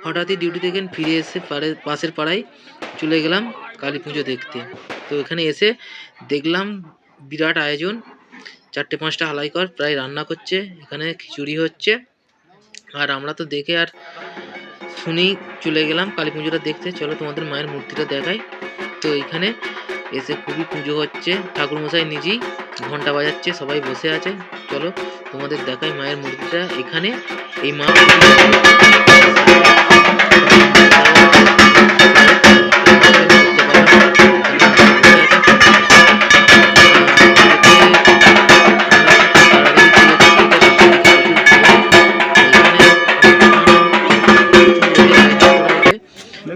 হঠাৎই ডিউটি থেকে ফিরে এসে পাশের পাড়ায় চলে গেলাম কালী পুজো দেখতে। তো এখানে এসে দেখলাম বিরাট আয়োজন, 4-5টা হালাইকর প্রায় রান্না করছে, এখানে খিচুড়ি হচ্ছে। আর আমরা তো দেখে আর শুনি চলে গেলাম কালী পুজোটা দেখতে। চলো তোমাদের মায়ের মূর্তিটা দেখাই। তো এখানে এসে খুবই পুজো হচ্ছে, ঠাকুরমশাই নিজেই ঘন্টা বাজাচ্ছে, সবাই বসে আছে। চলো তোমাদের দেখাই মায়ের মূর্তিটা। এখানে এই মা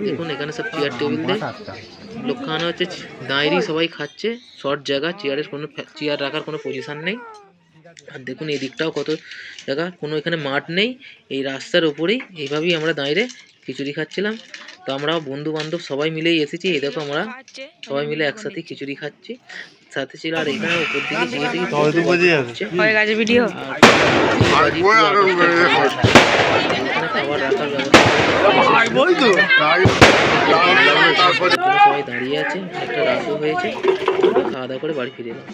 দেখুন এখানে সব চেয়ার টেবিল দিয়ে লোক খাওয়ানো হচ্ছে, দাঁড়িয়ে সবাই খাচ্ছে, শর্ট জায়গা, চেয়ার রাখার কোনো পজিশন নেই। আর দেখুন এই দিকটাও কত জায়গা, কোনো এখানে মাঠ নেই, এই রাস্তার ওপরেই এইভাবেই আমরা দাঁড়িয়ে খিচুড়ি খাচ্ছিলাম। তো আমরা বন্ধু বান্ধব সবাই মিলেই এসেছি, এই দেখো আমরা সবাই মিলে একসাথে খিচুড়ি খাচ্ছি, সাথে ছিল আর এখানে উপর দিকে ভিডিও খাবার রাখার ব্যবস্থা, সবাই দাঁড়িয়ে আছে, একটা রাতও হয়েছে, খাওয়া দাওয়া করে বাড়ি ফিরে এলাম।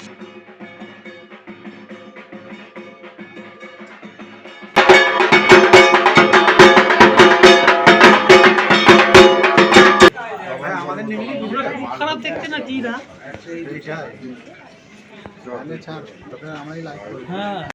খারাপ দেখতে না কি না